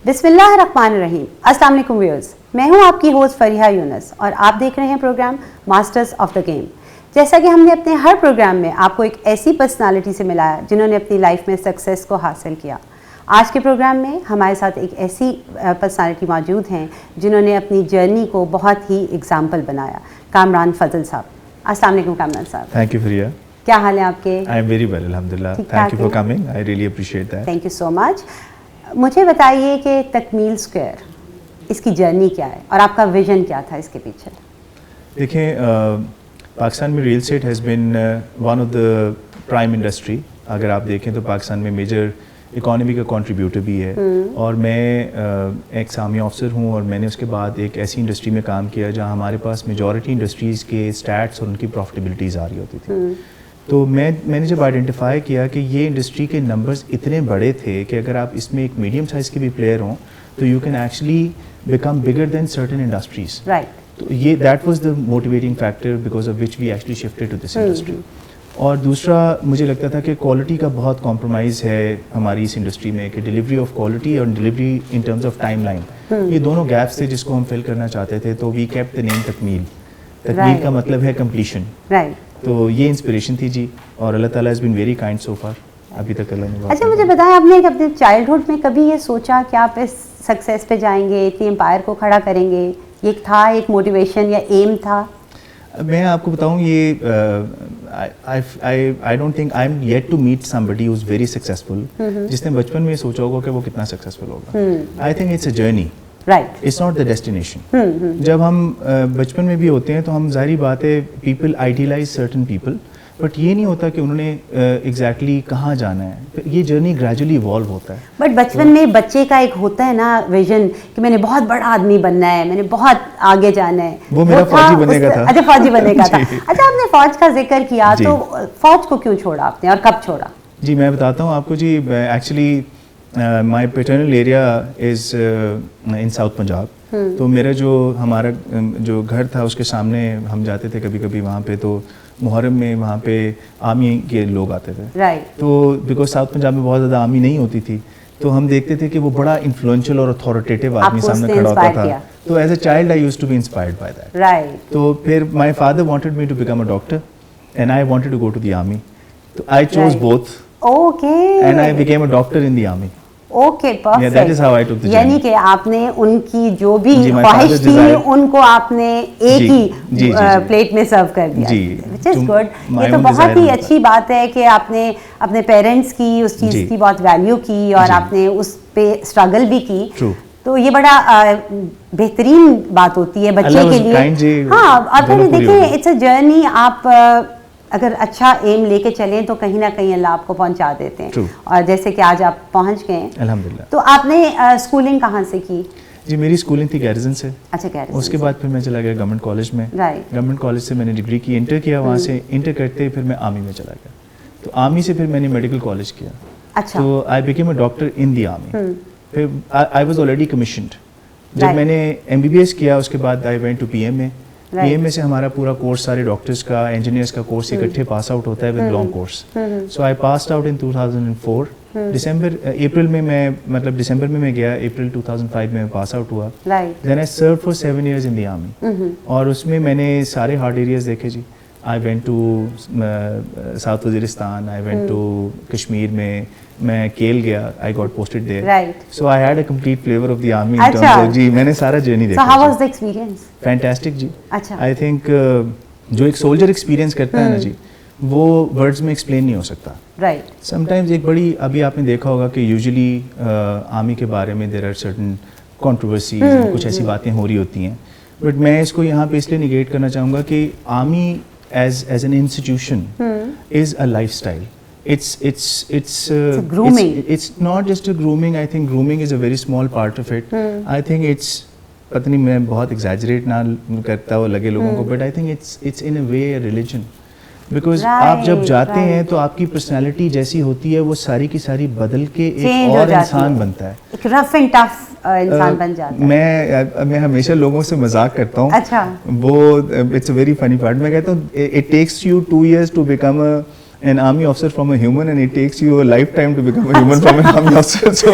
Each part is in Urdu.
بسم اللہ الرحمن الرحیم. السلام علیکم ویورز, میں ہوں آپ کی ہوسٹ فریحہ یونس اور آپ دیکھ رہے ہیں programme Masters of the Game. جیسا کہ ہم نے اپنے ہر پروگرام میں آپ کو ایک ایسی پرسنالٹی سے ملایا جنہوں نے اپنی لائف میں سکسیس کو حاصل کیا. آج کے پروگرام میں ہمارے ساتھ ایک ایسی پرسنالٹی موجود ہیں جنہوں نے اپنی جرنی کو بہت ہی اگزامپل بنایا. کامران فضل صاحب. السلام علیکم کامران صاحب. Thank you Fariha. کیا حال ہے آپ کے؟ آئی ایم ویری ویل الحمدللہ. Thank you for coming. I really appreciate that. Thank you so much. مجھے بتائیے کہ تکمیل اسکوائر اس کی جرنی کیا ہے اور آپ کا ویژن کیا تھا اس کے پیچھے؟ دیکھیں, پاکستان میں real estate has been one of the prime industry. اگر آپ دیکھیں تو پاکستان میں میجر اکانومی کا کنٹریبیوٹر بھی ہے. اور میں ایک آرمی آفسر ہوں اور میں نے اس کے بعد ایک ایسی انڈسٹری میں کام کیا جہاں ہمارے پاس میجورٹی انڈسٹریز کے اسٹیٹس اور ان کی پروفٹیبلٹیز آ رہی ہوتی تھی. تو میں نے جب آئیڈینٹیفائی کیا کہ یہ انڈسٹری کے نمبرز اتنے بڑے تھے کہ اگر آپ اس میں ایک میڈیم سائز کے بھی پلیئر ہوں تو you can actually become bigger than certain industries. تو یہ that was the motivating factor because of which we actually shifted to this industry. اور دوسرا مجھے لگتا تھا کہ کوالٹی کا بہت کمپرومائز ہے ہماری اس انڈسٹری میں, کہ ڈلیوری آف کوالٹی اور delivery in terms of time line, یہ دونوں گیپس تھے جس کو ہم فل کرنا چاہتے تھے. تو وی کیپٹ دا نیم تکمیل. تکمیل کا مطلب ہے کمپلیشن. تو یہ انسپریشن تھی جی, اور اللہ تعالیٰ has been very kind so for. ابھی تک اللہ نے. اچھا مجھے بتائیں, آپ نے اپنے چائلڈہڈ میں کبھی یہ سوچا کہ آپ اس سکسیس پہ جائیں گے, اتنی امپائر کو کھڑا کریں گے؟ یہ تھا ایک موٹیویشن یا ایم تھا؟ میں آپ کو بتاؤں, یہ I don't think I am yet to meet somebody who is very successful جس نے بچپن میں سوچا ہوگا کہ وہ کتنا سکسیزفل ہوگا. I think it's a journey, it's not the destination. جب ہم بچپن میں بھی ہوتے ہیں تو ہم ظاہری بات ہے people idealise certain people, but یہ نہیں ہوتا کہ انہوں نے ایگزیکٹلی کہاں جانا ہے. یہ جرنی گریجولی ایوالو ہوتا ہے. بٹ بچپن میں بچے کا ایک ہوتا ہے نا ویژن کہ میں نے بہت بڑا آدمی بننا ہے, میں نے بہت آگے جانا ہے. وہ میرا فوجی بننے کا تھا. اچھا فوجی بننے کا تھا. اچھا آپ نے فوج کا ذکر کیا, تو فوج کو کیوں چھوڑا آپ نے اور کب چھوڑا؟ جی میں بتاتا ہوں آپ کو. جی actually my paternal area is in South Punjab. تو میرا ہمارا جو گھر تھا اس کے سامنے ہم جاتے تھے کبھی کبھی وہاں پہ. تو محرم میں وہاں پہ آرمی کے لوگ آتے تھے. تو بیکاز ساؤتھ پنجاب میں بہت زیادہ آرمی نہیں ہوتی تھی تو ہم دیکھتے تھے کہ وہ بڑا انفلوئنشل اور اتھارٹیٹیو آدمی سامنے کھڑا ہوتا تھا. تو as a child I used to be inspired by that. تو پھر my father wanted me to become a doctor and I wanted to go to the army. تو I chose both and I became a doctor in the army. Okay perfect. یعنی کہ آپ نے ان کی جو بھی خواہش تھی ان کو آپ نے ایک ہی پلیٹ میں سرو کر دیا, وچ از گڈ. یہ تو بہت ہی اچھی بات ہے کہ آپ نے اپنے پیرنٹس کی اس چیز کی بہت ویلیو کی اور آپ نے اس پہ اسٹرگل بھی کی. تو یہ بڑا بہترین بات ہوتی ہے بچے کے لیے. ہاں, اور پھر دیکھیں اٹس اے جرنی. آپ اگر اچھا ایم لے کے چلیں تو کہیں نہ کہیں اللہ آپ کو پہنچا دیتے ہیں. اور جیسے کہ آج آپ پہنچ گئے الحمدللہ. تو آپ نے اسکولنگ کہاں سے کی؟ جی میری اسکولنگ تھی گیرزن سے. اچھا گیرزن. اس کے بعد پھر میں چلا گیا گورنمنٹ کالج میں. گورنمنٹ کالج سے میں نے ڈگری کی, انٹر کیا. وہاں سے انٹر کرتے پھر میں آرمی میں چلا گیا. تو آرمی سے پھر میں نے میڈیکل کالج کیا. اچھا. تو آئی became a doctor in the army. پھر آئی واز آلریڈی کمیشنڈ. جب میں نے MBBS کیا اس کے بعد I went to PMA. PMA سے ہمارا پورا کورس سارے ڈاکٹرس کا, انجینئرس کا کورس اکٹھے پاس آؤٹ ہوتا ہے with long course. So I passed out in 2004 April میں میں گیا. اپریل 2005 میں پاس آؤٹ ہوا. Then I serve for 7 years in the army. اور اس میں نے سارے ہارڈ ایریاز دیکھے جی. I went to South Waziristan, I went to Kashmir میں کیل گیا. I got posted there. So I had a complete flavour of the army. جی میں نے سارا جرنی دیکھا. How was the experience? Fantastic جی. اچھا. آئی تھنک جو ایک سولجر ایکسپیرینس کرتا ہے نا جی, وہ ورڈز میں ایکسپلین نہیں ہو سکتا. سم ٹائمز ایک بڑی, ابھی آپ نے دیکھا ہوگا کہ یوزلی آرمی کے بارے میں دیر آر سرٹن کنٹروورسیز, کچھ ایسی باتیں ہو رہی ہوتی ہیں. بٹ میں اس کو یہاں پہ اس لیے نگیٹ کرنا چاہوں گا کہ army as an institution is a life style. It's not just a grooming. I think grooming is a very small part of it. I think it's, پتہ نہیں میں بہت ایگزیجریٹ نہ کرتا ہو لگے لوگوں کو, but I think it's in a way a religion. Because آپ جب جاتے ہیں تو آپ کی پرسنالٹی جیسی ہوتی ہے وہ ساری کی ساری بدل کے ایک اور انسان بنتا ہے, ایک رف اینڈ ٹف انسان بن جاتا ہے. میں ہمیشہ لوگوں سے مذاق کرتا ہوں. اچھا. وہ it's a very funny part. میں کہتا ہوں it takes you 2 years to become an army officer from a human and it takes you a lifetime to become a human from an army officer. So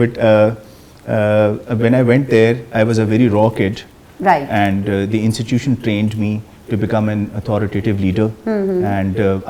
but when I went there, I was a very raw kid. Right. And the institution trained me to become an authoritative leader. And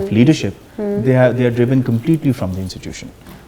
of leadership, they are driven completely from the institution.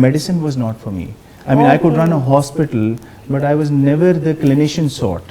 medicine was not for me. I mean, I could run a hospital, but I was never the clinician sort.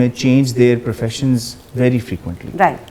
may change their professions very frequently. Right.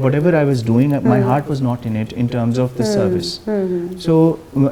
whatever I was doing, my heart was not in it in terms of the service. So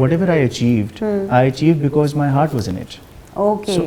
whatever I achieved because my heart was in it. Okay. So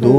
2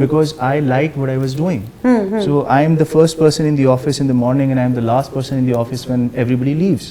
because I liked what I was doing. So I am the first person in the office in the morning and I am the last person in the office when everybody leaves.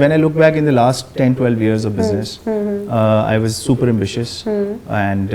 when I look back in the last 10-12 years of business, I was super ambitious and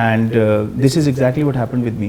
And this is exactly what happened with me.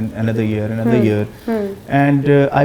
and another year. And I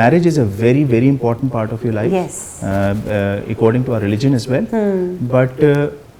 marriage is a very very important part of your life. Yes. According to our religion as well. But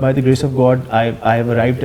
by the grace of God, I have arrived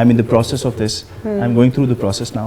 I'm in the process of this. I'm going through the process now.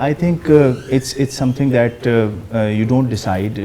I think it's something that you don't decide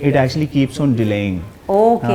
It actually keeps on delaying. Okay.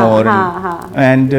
more. And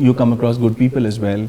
you come across good people as well.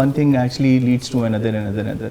one thing actually leads to another.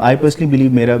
I personally believe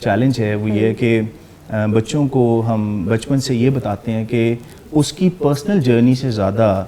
challenge ہے وہ یہ ہے کہ بچوں کو ہم بچپن سے یہ بتاتے ہیں کہ اس کی پرسنل جرنی سے زیادہ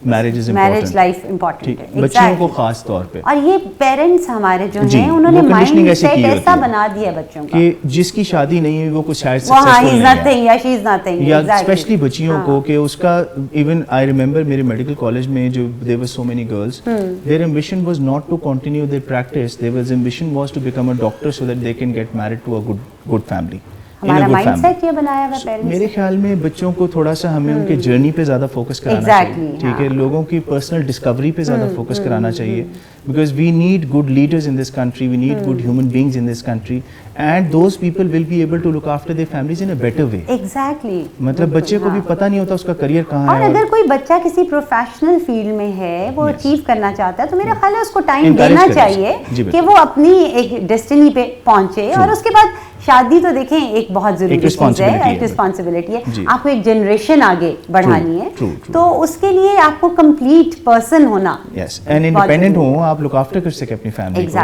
میرج لائف امپورٹنٹ ہے بچوں کو خاص طور پہ. اور یہ پیرنٹس ہمارے جو ہیں انہوں نے مائنڈ سیٹ ایسا بنا دیا بچوں کا کہ جس کی شادی نہیں ہوئی وہ کچھ شاید سکسیسفل نہیں ہے, یا اسپیشلی بچیوں کو کہ اس کا ایون آئی ریمبر میرے میڈیکل کالج میں جو there were so many girls, their ambition was not to continue their practice, their ambition was to become a doctor so that they can get married to a good family. ہمارا مائنڈ سیٹ یہ بنایا ہوا پیرنٹس. میرے خیال میں بچوں کو تھوڑا سا ہمیں ان کے جرنی پہ زیادہ فوکس کرانا چاہیے, ٹھیک ہے, لوگوں کی پرسنل ڈسکوری پہ زیادہ فوکس کرانا چاہیے, because we need good leaders in this country, we need good human beings in this country, and those people will be able to look after their families in a better way. Exactly, مطلب بچے کو بھی پتہ نہیں ہوتا اس کا کریئر کہاں ہے. اور اگر کوئی بچہ کسی پروفیشنل فیلڈ میں ہے, وہ اچیو کرنا چاہتا ہے, تو میرا خیال ہے اس کو ٹائم دینا چاہیے کہ وہ اپنی ایک ڈیسٹنی پہ پہنچے. اور اس کے بعد شادی تو دیکھیں ایک بہت ضروری چیز ہے, ایک رسپانسبلٹی ہے, آپ کو ایک جنریشن آگے بڑھانی ہے, تو اس کے لیے آپ کو کمپلیٹ پرسن ہونا, اینڈ انڈیپینڈنٹ ہوں, آپ لک آفٹر کر سکیں اپنی فیملی کو.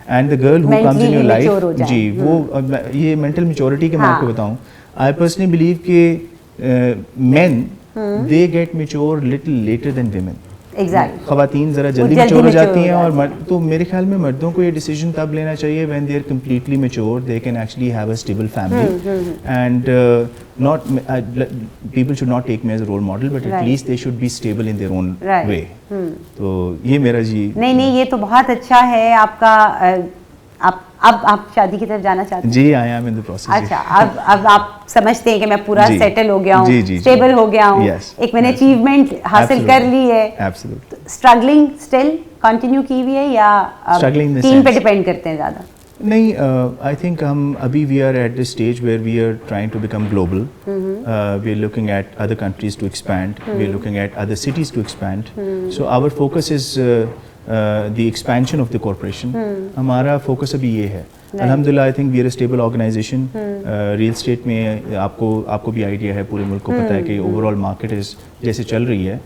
And the girl who comes in your life, جی وہ یہ مینٹل میچورٹی کے میں آپ کو بتاؤں, آئی پرسنلی بلیو کہ men they get mature little later than women. خواتین ذرا جلدی میچور ہو جاتی ہیں, اور تو میرے خیال میں مردوں کو یہ ڈیسیجن تب لینا چاہیے when they are completely mature, they can actually have a stable family, and not people should not take me as a role model, but at least they should be stable in their own way. تو یہ میرا جی نہیں یہ تو بہت اچھا ہے آپ کا. اب آپ شادی کی طرف جانا چاہتے ہیں؟ جی, I am in the process. اچھا, اب آپ سمجھتے ہیں کہ میں پورا سیٹل ہو گیا ہوں, اسٹیبل ہو گیا ہوں, ایک میں نے اچیومنٹ حاصل کر لی ہے. اسٹرگلنگ اسٹل کنٹینیو کی ہوئی ہے یا ٹیم پہ ڈیپینڈ کرتے ہیں زیادہ؟ نہیں, آئی تھنک ہم ابھی we are at this stage where we are trying to become global, we are looking at other countries to expand, we are looking at other cities to expand. So our focus is the expansion of the corporation. ہمارا فوکس ابھی یہ ہے. الحمدللہ I think we are a stable organisation. Real estate میں آپ کو بھی آئیڈیا ہے, پورے ملک کو پتہ ہے کہ اوور آل مارکیٹ از جیسے چل رہی ہے.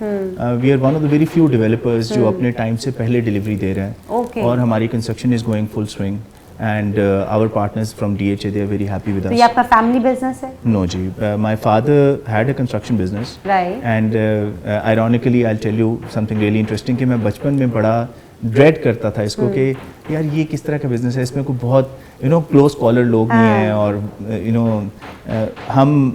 We are one of the very few developers جو اپنے ٹائم سے پہلے ڈلیوری دے رہے ہیں, اور ہماری construction is going full swing, and our partners from DHA, they are very happy with us. So یہ آپ کا family business ہے? No ji, my father had a construction business, right, and ironically I'll tell you something really interesting کہ میں بچپن میں بڑا ڈریڈ کرتا تھا اس کو کہ یار یہ کس طرح کا بزنس ہے, اس میں کوئی بہت کلوز کالر لوگ نہیں ہیں, اور ہم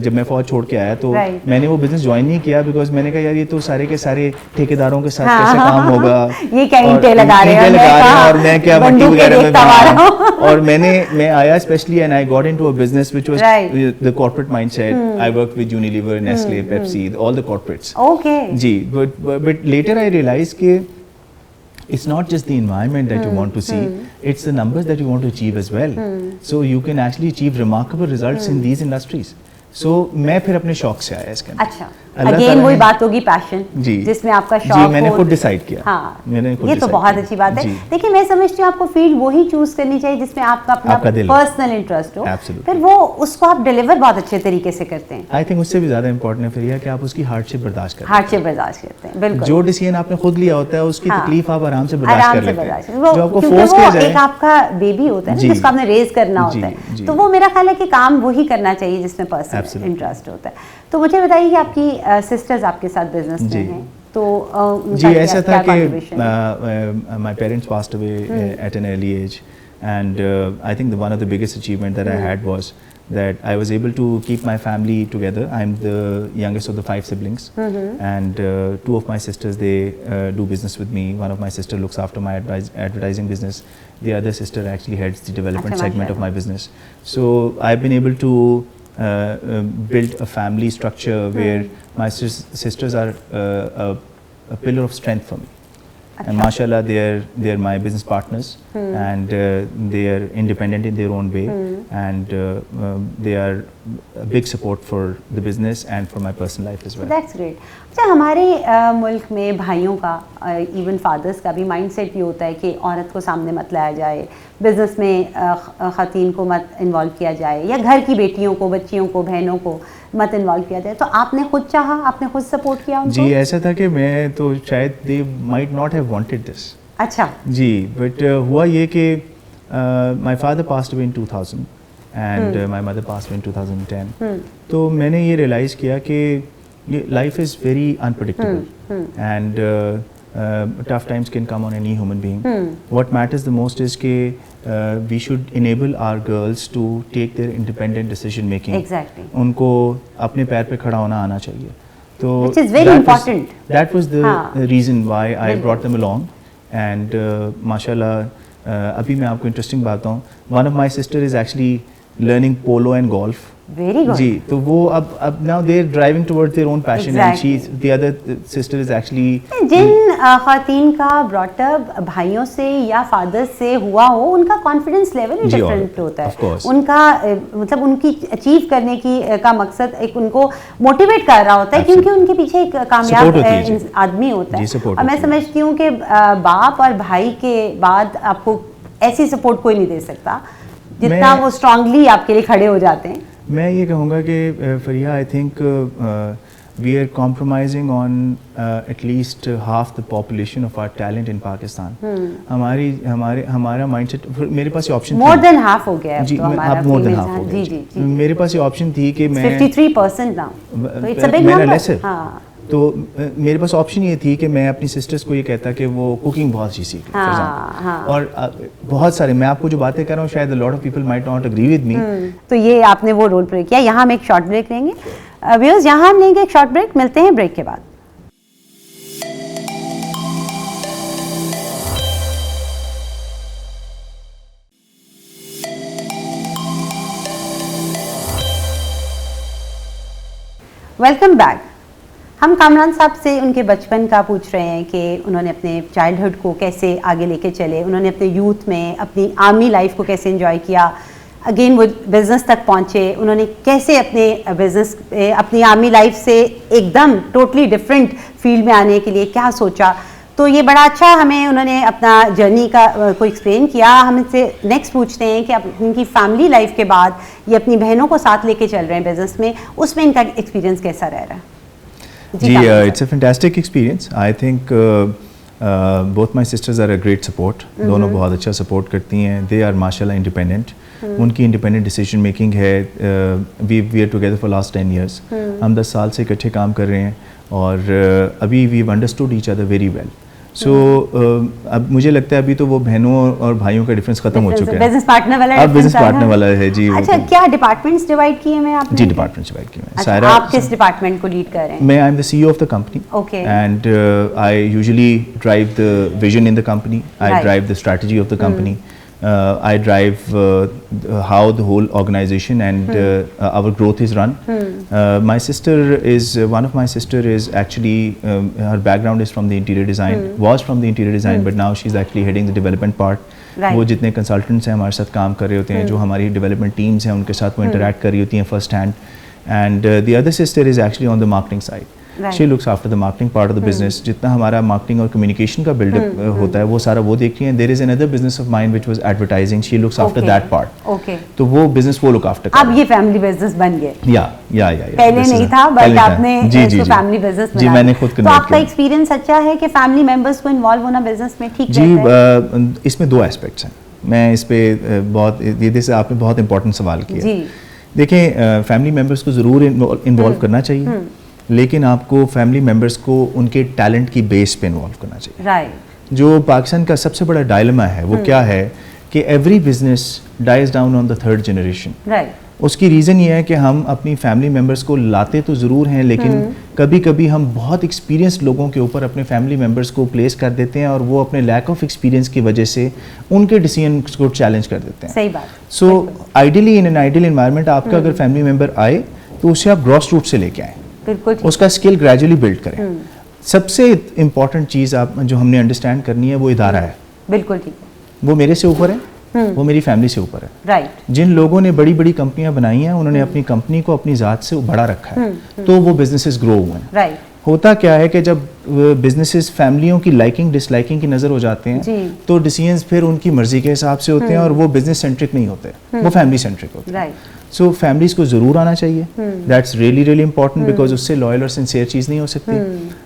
جب میں فوج چھوڑ کے آیا تو میں نے وہ بزنس جوائن نہیں کیا, بیکاز میں نے کہا یار یہ تو سارے کے سارے ٹھیکیداروں کے ساتھ کیسے کام ہوگا, یہ کیا اینٹیں لگا رہے ہیں اور میں کیا مٹی وغیرہ میں بنا. اور میں آیا specially and I got into a business which was the corporate mindset. I work with Unilever, Nestle, Pepsi, all the corporates. جی, بٹ لیٹر آئی ریئلائز کہ it's not just the environment that you want to see, it's the numbers that you want to achieve as well. So you can actually achieve remarkable results in these industries. So میں پھر اپنے شوق سے آیا اس کے اندر. اچھا, اگین وہی بات ہوگی پیشن, جس میں آپ کا شوق ہو. جی, میں نے خود ڈیسائیڈ کیا. ہاں, یہ تو بہت اچھی بات ہے. دیکھیں میں سمجھتی ہوں آپ کو فیلڈ وہی چوز کرنی چاہیے جس میں آپ کا اپنا پرسنل انٹرسٹ ہو, پھر وہ اس کو آپ ڈیلیور بہت اچھے طریقے سے کرتے ہیں. آئی تھنک اس سے بھی زیادہ امپورٹنٹ ہے پھر یہ کہ آپ اس کی ہارڈ شپ برداشت کرتے ہیں. ہارڈ شپ برداشت کرتے ہیں, بالکل. جو ڈیسیژن آپ نے خود لیا ہوتا ہے اس کی تکلیف آپ آرام سے برداشت کر لیتے ہیں. جو آپ کو فورس کیا جائے, ایک آپ کا بیبی ہوتا ہے جس کو آپ نے ریز کرنا ہوتا ہے, تو وہ میرا خیال ہے کہ کام وہی کرنا چاہیے جس میں پرسنل انٹرسٹ ہوتا ہے. تو مجھے بتائیے کہ آپ کی سسٹرز آپ کے ساتھ بزنس میں ہیں, تو جی ایسا تھا کہ my parents passed away at an early age, and I think one of the biggest achievement that I had was that I was able to keep my family together. I'm the youngest of the 5 siblings, and 2 of my sisters, they do business with me. One of my sister looks after my advertising business. The other sister actually heads the development segment of my business. So I've been able to build a family structure where my sisters are a pillar of strength for me. And mashallah, they are my business partners, and they are independent in their own way, and they are a big support for the business and for my personal life as well. That's great. اچھا, ہمارے ملک میں بھائیوں کا, ایون فادرس کا بھی مائنڈ سیٹ یہ ہوتا ہے کہ عورت کو سامنے مت لایا جائے, بزنس میں خواتین کو مت انوالو کیا جائے, یا گھر کی بیٹیوں کو, بچیوں کو, بہنوں کو مت انوالو کیا جائے. تو آپ نے خود چاہا, آپ نے خود سپورٹ کیا ان کو؟ جی ایسا تھا کہ میں تو شاید they might not have wanted this. اچھا. جی, بٹ ہوا یہ کہ my father passed away in 2000 and my mother passed away in 2010. تو میں نے یہ ریئلائز کیا کہ life is very unpredictable and tough times can come on any human being. What matters the most is کہ we should enable our girls to take their independent decision making. Exactly. ان کو اپنے پیر پہ کھڑا ہونا آنا چاہیے. تو which is very important. That was the reason why I brought them along. And ماشاءاللہ ابھی میں آپ کو انٹرسٹنگ بات ہوں, one of my sister is actually learning polo and golf. Very good. جی, تو وہ اب now they're driving towards their own passion. Exactly. And the other sister is actually جن خواتین کا brought up بھائیوں سے یا فادر سے ہوا ہو, ان کا کانفیڈنس لیول ہی ڈفرینٹ ہوتا ہے. ان کا مطلب ان کی اچیو کرنے کی کا مقصد ایک ان کو موٹیویٹ کر رہا ہوتا ہے, کیونکہ ان کے پیچھے ایک کامیاب آدمی ہوتا ہے. اور میں سمجھتی ہوں کہ باپ اور بھائی کے بعد آپ کو ایسی سپورٹ کوئی نہیں دے سکتا جتنا وہ اسٹرانگلی آپ کے لیے کھڑے ہو جاتے ہیں. میں یہ کہوں گا کہ Fariha, I think we are compromising on at least half the population of our talent in Pakistan. ہمارا مائنڈ سیٹ, میرے پاس یہ آپشن مور دین ہاف ہو گیا. جی, اب مور دین ہاف ہو گیا. میرے پاس یہ آپشن تھی کہ میں 53% ناؤ, تو میرے پاس آپشن یہ تھی کہ میں اپنی سسٹرس کو یہ کہتا کہ وہ کوکنگ بہت اچھی سیکھ لیں. اور بہت سارے, میں آپ کو جو باتیں کر رہا ہوں شاید lot of people might not agree with me. تو یہ آپ نے وہ رول پلے کیا. یہاں ہم ایک شارٹ بریک لیں گے. ویورز, یہاں ہم لیں گے ایک شارٹ بریک. ملتے ہیں بریک کے بعد. Welcome back. ہم کامران صاحب سے ان کے بچپن کا پوچھ رہے ہیں کہ انہوں نے اپنے چائلڈہڈ کو کیسے آگے لے کے چلے, انہوں نے اپنے یوتھ میں اپنی آرمی لائف کو کیسے انجوائے کیا, اگین وہ بزنس تک پہنچے, انہوں نے کیسے اپنے بزنس اپنی آرمی لائف سے ایک دم ٹوٹلی ڈفرینٹ فیلڈ میں آنے کے لیے کیا سوچا. تو یہ بڑا اچھا ہمیں انہوں نے اپنا جرنی کا کو ایکسپلین کیا. ہم ان سے نیکسٹ پوچھتے ہیں کہ ان کی فیملی لائف کے بعد یہ اپنی بہنوں کو ساتھ لے کے چل رہے ہیں بزنس میں, اس میں ان کا ایکسپیرینس کیسا رہ رہا ہے. جی, it's a fantastic experience. I think both my sisters are a great support. دونوں بہت اچھا سپورٹ کرتی ہیں. دے آر ماشاء اللہ انڈیپینڈنٹ. ان کی انڈیپینڈنٹ ڈیسیجن میکنگ ہے. We are together for last 10 years. ہم 10 سال سے اکٹھے کام کر رہے ہیں اور ابھی we've understood each other very well. So اب مجھے لگتا ہے ابھی تو وہ بہنوں اور بھائیوں کا ڈفرینس ختم ہو چکا ہے. بزنس پارٹنر والا, اب بزنس پارٹنر والا ہے. جی, اچھا, کیا ڈپارٹمنٹس ڈیوائڈ کیے ہیں آپ نے؟ جی, ڈپارٹمنٹس ڈیوائڈ کیے ہیں. سائرہ, آپ کس ڈپارٹمنٹ کو لیڈ کر رہے ہیں؟ میں I am the CEO of the company. Okay. And I usually drive the vision in the company. I drive the strategy of the company. I drive how the whole organization and our growth is run. My sister is one of my sister is actually her background is from the interior design, was from the interior design, but now she's actually heading the development part. وہ جتنے کنسلٹنٹس ہیں ہمارے ساتھ کام کر رہے ہوتے ہیں, جو ہماری ڈیولپمنٹ ٹیمس ہیں ان کے ساتھ وہ انٹریکٹ کر رہی ہوتی ہیں first hand. And the other sister is actually on the marketing side. She looks after the marketing part of the business. جتنا ہمارا marketing اور communication کا build up ہوتا ہے وہ سارا وہ دیکھ رہی ہیں. There is another business of mine which was advertising. She looks after that part. Okay. تو وہ business وہ look after. اب یہ family business بن گئے. Yeah. پہلے نہیں تھا بٹ آپ نے اس کو family business بنا. جی, میں نے خود تو آپ کا ایکسپیرینس اچھا ہے کہ family members کو انوالو ہونا بزنس میں ٹھیک رہتا ہے؟ جی, اس میں 2 aspects ہیں. میں اس پہ بہت جیسے آپ نے بہت امپورٹنٹ سوال کیا. جی, دیکھیں, فیملی ممبرس کو ضرور انوالو کرنا چاہیے, لیکن آپ کو فیملی ممبرس کو ان کے ٹیلنٹ کی بیس پہ انوالو کرنا چاہیے. رائٹ. جو پاکستان کا سب سے بڑا ڈائلما ہے وہ کیا ہے کہ every business dies down on the 3rd generation. Right. اس کی ریزن یہ ہے کہ ہم اپنی فیملی ممبرس کو لاتے تو ضرور ہیں, لیکن کبھی کبھی ہم بہت ایکسپیرینسڈ لوگوں کے اوپر اپنے فیملی ممبرس کو پلیس کر دیتے ہیں اور وہ اپنے لیک آف ایکسپیرینس کی وجہ سے ان کے ڈیسیژنس کو چیلنج کر دیتے ہیں. صحیح بات. So ideally in an ideal environment آپ کا اگر فیملی ممبر آئے تو اسے آپ گراس روٹ سے لے کے آئیں, اس کا اسکل گریجولی بلڈ کریں. سب سے امپورٹنٹ چیز آپ جو ہم نے انڈرسٹینڈ کرنی ہے وہ ادارہ ہے. بالکل ٹھیک ہے. وہ میرے سے اوپر ہے, وہ میری فیملی سے اوپر ہے. رائٹ. جن لوگوں نے بڑی بڑی کمپنیاں بنائی ہیں انہوں نے اپنی کمپنی کو اپنی ذات سے بڑا رکھا ہے, تو وہ بزنسز گرو ہوئے ہیں. رائٹ. ہوتا کیا ہے کہ جب بزنسز فیملیوں کی لائکنگ ڈس لائکنگ کی نظر ہو جاتے ہیں تو ڈیسیژنز پھر ان کی مرضی کے حساب سے ہوتے ہیں اور وہ بزنس سینٹرک نہیں ہوتے, وہ فیملی سینٹرک ہوتے ہیں. سو فیملیز کو ضرور آنا چاہیے. دیٹس ریئلی امپورٹنٹ بیکاز اس سے لائل اور سنسیئر چیز نہیں ہو سکتی.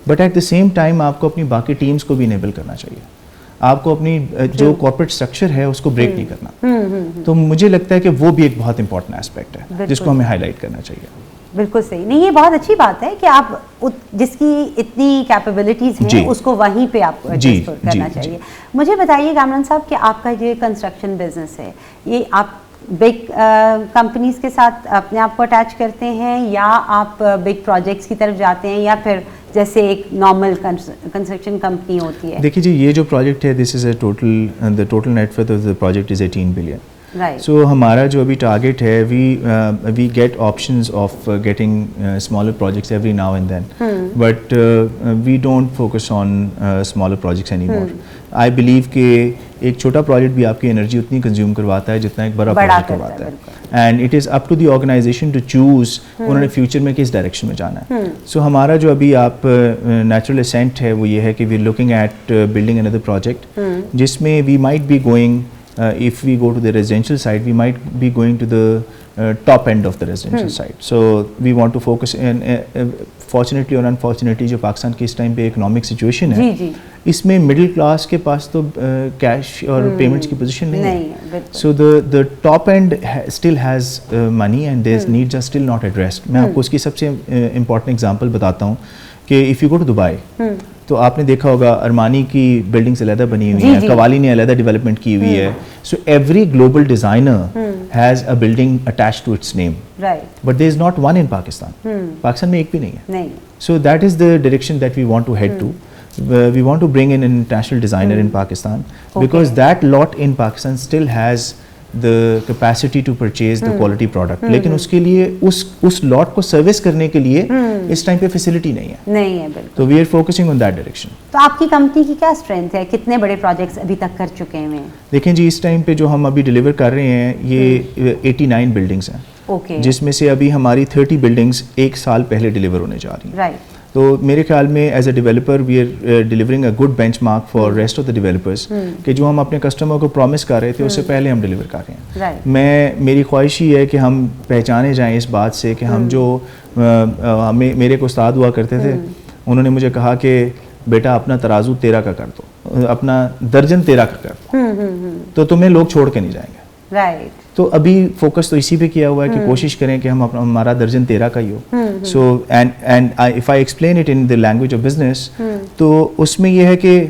But at the same time آپ کو اپنی باقی ٹیمس کو بھی انیبل کرنا چاہیے. آپ کو اپنی جو کارپوریٹ اسٹرکچر ہے اس کو بریک نہیں کرنا. تو مجھے لگتا ہے کہ وہ بھی ایک بہت امپورٹنٹ ایسپیکٹ ہے جس کو ہمیں ہائی لائٹ کرنا چاہیے. بالکل صحیح. نہیں یہ بہت اچھی بات ہے کہ آپ جس کی اتنی کیپیبلٹیز ہیں اس کو وہیں پہ آپ کو ایکسپلور کرنا چاہیے. مجھے بتائیے کامران صاحب کہ آپ کا جو کنسٹرکشن بزنس ہے یہ آپ بگ کمپنیز کے ساتھ اپنے آپ کو اٹیچ کرتے ہیں یا آپ بگ پروجیکٹس کی طرف جاتے ہیں یا پھر جیسے ایک نارمل کنسٹرکشن کمپنی ہوتی ہے؟ دیکھیے جی یہ جو پروجیکٹ ہے this is a total net worth of the project is 18 billion. So ہمارا جو ابھی ٹارگیٹ ہے we get options of getting smaller projects every now and then, but we don't focus on smaller projects any more. I believe کہ ایک چھوٹا پروجیکٹ بھی آپ کی انرجی اتنی کنزیوم کرواتا ہے جتنا ایک بڑا پروجیکٹ کرواتا ہے, and it is up to the organisation to choose انہوں نے فیوچر میں کس ڈائریکشن میں جانا ہے. سو ہمارا جو ابھی آپ نیچرل اسینٹ ہے وہ یہ ہے کہ we are looking at building اندر پروجیکٹ جس میں we might be going if we go to the residential side, we might be going to the top end of the residential side. So we want to focus in fortunately or unfortunately جو پاکستان کی اس ٹائم پہ اکنامک سچویشن ہے اس میں مڈل کلاس کے پاس تو کیش اور پیمنٹس کی پوزیشن نہیں ہے. سو the top end still has money and their needs are still not addressed. میں آپ کو اس کی سب سے امپورٹنٹ ایگزامپل بتاتا ہوں کہ if you go to Dubai تو آپ نے دیکھا ہوگا ارمانی کی بلڈنگز علیحدہ بنی ہوئی ہیں, قوالی نے علیحدہ ڈیولپمنٹ کی ہوئی ہے. So every global designer has a building attach to its name, but there is not one in Pakistan. Pakistan میں ایک بھی نہیں ہے. So that is the direction that we want to head to. We want to bring in an international designer in Pakistan because that lot in Pakistan still has the capacity to purchase the quality product. لیکن اس کے لیے اس لاٹ کو سروس کرنے کے لیے اس ٹائم پہ فیسلٹی نہیں ہے. تو we are focusing on that direction. تو آپ کی کمپنی کی کیا اسٹرینتھ ہے, کتنے بڑے پروجیکٹس ابھی تک کر چکے ہیں؟ دیکھیں جی اس ٹائم پہ جو ہم ابھی ڈیلیور کر رہے ہیں یہ 89 بلڈنگس ہیں, جس میں سے ابھی ہماری 30 بلڈنگس ایک سال پہلے ڈیلیور ہونے جا رہی ہیں. تو میرے خیال میں as a developer we are delivering a good benchmark for rest of the developers کہ جو ہم اپنے کسٹمر کو پرومس کر رہے تھے اس سے پہلے ہم ڈیلیور کر رہے ہیں. میری خواہش ہی ہے کہ ہم پہچانے جائیں اس بات سے کہ ہم جو میرے کو استاد ہوا کرتے تھے انہوں نے مجھے کہا کہ بیٹا اپنا ترازو 13 کا کر دو, اپنا درجن 13 کا کر دو تو تمہیں لوگ چھوڑ کے نہیں جائیں گے. تو ابھی فوکس تو اسی پہ کیا ہوا ہے کہ کوشش کریں کہ ہم ہمارا درجن 13 کا ہی ہو. So and if I explain it in the language of business تو اس میں یہ ہے کہ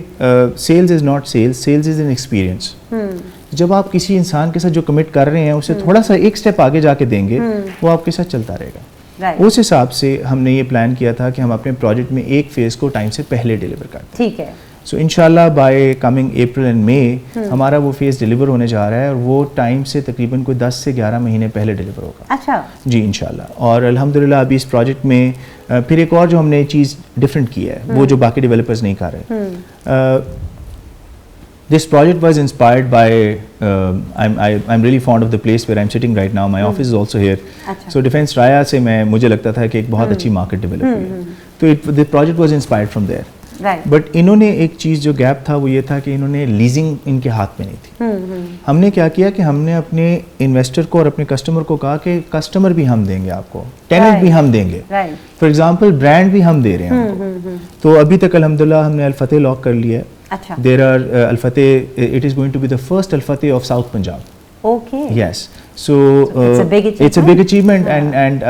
sales is not sales, sales is an experience. جب آپ کسی انسان کے ساتھ جو کمٹ کر رہے ہیں اسے تھوڑا سا ایک اسٹیپ آگے جا کے دیں گے وہ آپ کے ساتھ چلتا رہے گا. اس حساب سے ہم نے یہ پلان کیا تھا کہ ہم اپنے پروجیکٹ میں ایک فیز کو ٹائم سے پہلے ڈیلیور کرتے ہیں. ٹھیک ہے. سو انشاءاللہ بائی کمنگ اپریل اینڈ مئی ہمارا وہ فیز ڈیلیور ہونے جا رہا ہے اور وہ ٹائم سے تقریباً کوئی 10 سے 11 مہینے پہلے ڈیلیور ہوگا. اچھا جی انشاءاللہ. اور الحمدللہ ابھی اس پروجیکٹ میں پھر ایک اور جو ہم نے چیز ڈفرینٹ کی ہے وہ جو باقی ڈیولپرز نہیں کر رہے. This project was inspired by I'm really fond of the place where I'm sitting right now. My office is also here. So Defence Raya سے مجھے لگتا تھا کہ ایک بہت اچھی مارکیٹ ڈیولپ ہوئی ہے. تو the project was inspired from there. But انہوں نے ایک چیز جو گیپ تھا وہ یہ تھا کہ انہوں نے لیزنگ ان کے ہاتھ میں نہیں تھی. ہم نے کیا کیا کہ ہم نے اپنے انویسٹر کو اور اپنے کسٹمر کو کہا کہ کسٹمر بھی ہم دیں گے آپ کو, ٹیننٹ بھی ہم دیں گے, فار ایگزامپل برانڈ بھی ہم دے رہے ہیں ہم کو. تو ابھی تک الحمدللہ ہم نے الفتح لاک کر لیا ہے. There are Alfatah, it is going to be the first Alfatah of South Punjab. Okay. Yes. So it's a big achievement and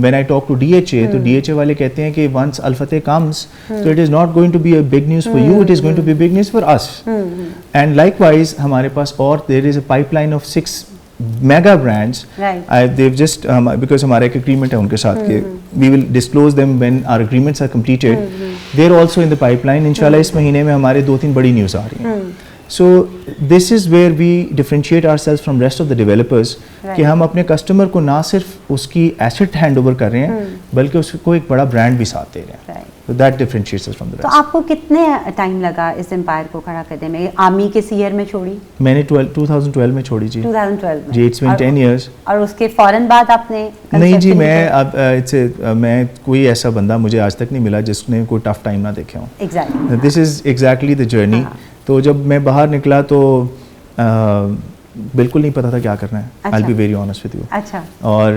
when I talk to DHA تو DHA والے کہتے ہیں کہ once Al-Fateh comes so it is not going to be a big news for you, it is going to be big news for us. And likewise ہمارے پاس اور there is a pipeline of 6 mega brands. They've just because ہمارا ایک agreement ہے ان کے ساتھ کہ we will disclose them when our agreements are completed. They're also in the pipeline. انشاءاللہ اس مہینے میں ہمارے 2-3 بڑی نیوز آ رہی ہیں. So this is where we differentiate ourselves from rest of the developers کہ ہم اپنے کسٹمر کو نہ صرف اس کی ایسٹ ہینڈ اوور کر رہے ہیں بلکہ اس کو ایک بڑا برانڈ بھی ساتھ دے رہے ہیں. So that differentiates us from the rest. تو آپ کو کتنے ٹائم لگا اس امپائر کو کھڑا کرنے میں؟ آرمی کے ایئر میں چھوڑی؟ میں نے 2012 میں چھوڑی جی. 2012 میں جی. It's been 10 years. اور اس کے فوراً بعد آپ نے؟ نہیں جی, میں کوئی ایسا بندہ مجھے آج تک نہیں ملا جس نے کوئی ٹف ٹائم نہ دیکھے ہوں. Exactly. This is exactly the journey. تو جب میں باہر نکلا تو بالکل نہیں پتا تھا کیا کرنا ہے. I'll be very honest with you. اچھا. اور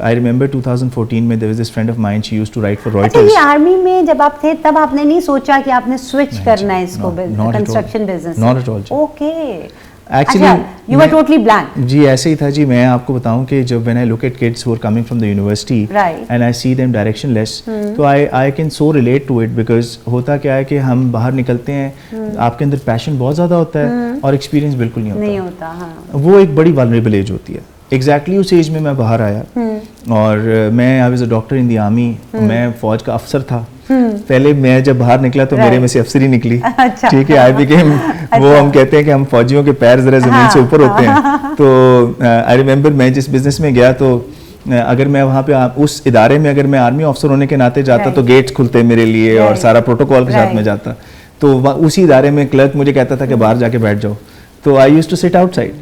I remember 2014 میں there was this friend of mine, she used to write for Reuters. اچھا, یہ آرمی میں جب آپ تھے تب آپ نے نہیں سوچا کہ آپ نے سوئچ کرنا ہے اس کو construction business? Not at all. Okay. Actually, you were totally blank. جی ایسے ہی تھا جی. میں آپ کو بتاؤں کہ جب when I look at kids who are coming from the university and I see them directionless, تو I can so relate to it because ہوتا کیا ہے کہ ہم باہر نکلتے ہیں, آپ کے اندر پیشن بہت زیادہ ہوتا ہے اور ایکسپیرینس بالکل نہیں ہوتا. وہ ایک بڑی vulnerable ایج ہوتی ہے. ایگزیکٹلی اس ایج میں میں باہر آیا اور میں I was a doctor in the army. میں فوج کا افسر تھا. پہلے میں جب باہر نکلا تو میرے میں سے افسر ہی نکلی. ٹھیک ہے, آئی بیکیم, وہ ہم کہتے ہیں کہ ہم فوجیوں کے پیر ذرا زمین سے اوپر ہوتے ہیں. تو آئی ریمبر میں جس بزنس میں گیا تو اگر میں وہاں پہ اس ادارے میں اگر میں آرمی آفسر ہونے کے ناطے جاتا تو گیٹس کھلتے میرے لیے اور سارا پروٹوکول کے ساتھ میں جاتا. تو اسی ادارے میں کلرک مجھے کہتا تھا کہ باہر جا کے بیٹھ جاؤ. تو I use to sit outside.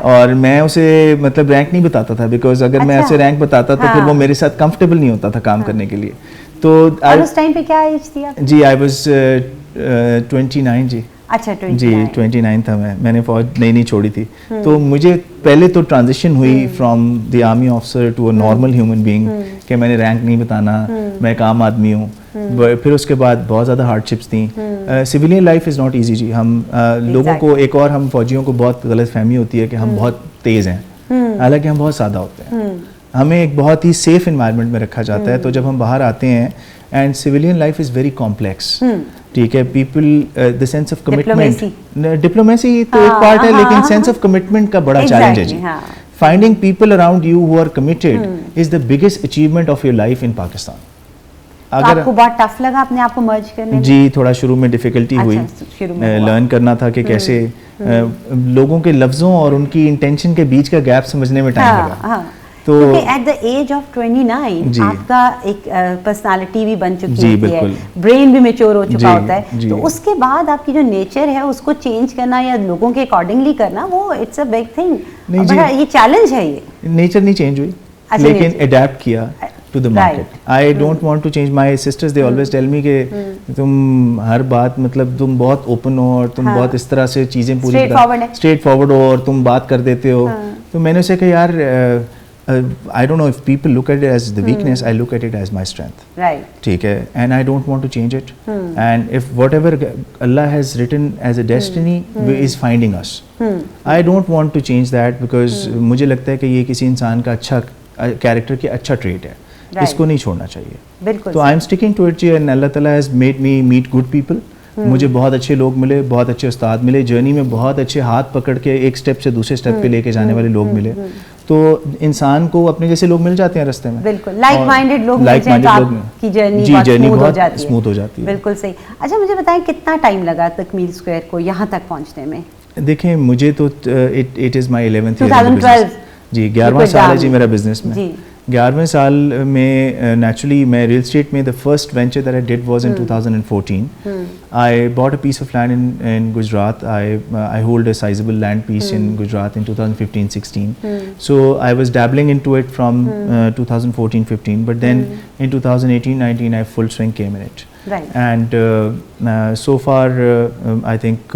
اور میں اسے مطلب رینک نہیں بتاتا تھا بیکاز اگر میں اسے رینک بتاتا تو پھر وہ میرے ساتھ کمفرٹیبل نہیں ہوتا تھا کام کرنے کے لیے. تو اس ٹائم پہ کیا ایج تھی آپ؟ جی آئی واز 29 جی. اچھا جی 29 تھا میں نے فوج نہیں چھوڑی تھی. تو مجھے پہلے تو ٹرانزیشن ہوئی from the army officer to a normal human being کہ میں نے رینک نہیں بتانا, میں ایک عام آدمی ہوں. پھر اس کے بعد بہت زیادہ ہارڈ شپس تھیں. Civilian life is not easy جی. ہم لوگوں کو ایک اور ہم فوجیوں کو بہت غلط فہمی ہوتی ہے کہ ہم بہت تیز ہیں, حالانکہ ہم بہت سادہ ہوتے ہیں. ہمیں ایک بہت ہی سیف انوائرمنٹ میں رکھا جاتا ہے. تو جب ہم باہر آتے ہیں and civilian life is very complex. ٹھیک ہے, people the sense of commitment, diplomacy تو ایک پارٹ ہے لیکن سینس آف کمٹمنٹ کا بڑا چیلنج ہے جی. Finding people around you who are committed is the biggest achievement of your life in Pakistan. آپ کو بہت ٹف لگا اپنے آپ کو مرج کرنے میں؟ جی تھوڑا شروع میں ڈیفیکلٹی ہوئی. لرن کرنا تھا کہ کیسے لوگوں کے لفظوں اور ان کی انٹینشن کے بیچ کا گیپ سمجھنے میں ٹائم لگا. تو ایٹ دا ایج آف 29 آپ کا ایک پرسنالٹی بھی بن چکی ہوتی ہے, برین بھی میچور ہو چکا ہوتا ہے. تو اس کے بعد آپ کی جو نیچر ہے اس کو چینج کرنا یا لوگوں کے اکارڈنگلی کرنا, وہ اٹس اے بگ تھنگ. یہ چیلنج ہے. یہ نیچر نہیں چینج ہوئی لیکن اڈیپٹ کیا to the market. I don't want to change. My sisters they always tell me کہ تم ہر بات مطلب تم بہت اوپن ہو اور تم بہت اس طرح سے چیزیں پوری اسٹریٹ فارورڈ ہو اور تم بات کر دیتے ہو. تو میں نے اسے کہا یار I don't know if people look at it as the weakness, I look at it as my strength. Right. ٹھیک ہے, and I don't want to change it. And if whatever Allah has written as a destiny is finding us, I don't want to change that because مجھے لگتا ہے کہ یہ کسی انسان کا اچھا کیریکٹر کی اچھا ٹریٹ ہے. اس کو نہیں چھوڑنا چاہیے. بالکل. تو I am sticking to it جی, اینڈ اللہ تعالیٰ has made me meet good people. مجھے بہت اچھے لوگ ملے, بہت اچھے استاد ملے جرنی میں, بہت اچھے ہاتھ پکڑ کے ایک اسٹیپ سے دوسرے اسٹیپ پہ لے کے جانے والے لوگ ملے. تو انسان کو اپنے جیسے لوگ مل جاتے ہیں راستے میں. بالکل لائک مائنڈیڈ لوگ مل جائیں تو آپ کی جرنی بہت اسموتھ ہو جاتی ہے. بالکل صحیح. اچھا مجھے بتائیں کتنا ٹائم لگا تکمیل اسکوائر کو یہاں تک پہنچنے میں؟ دیکھیں مجھے تو it is my 11th year. جی 11واں سال ہے جی میرا بزنس میں. 11ویں سال میں نیچرلی میں ریل اسٹیٹ میں the first venture that I did was in 2014. I bought a piece of land in Gujarat. I hold a sizable land piece in Gujarat in 2015-16. So I was dabbling into it from 2014-15, but then in 2018-19 I full swing came in it. Right. And so far I think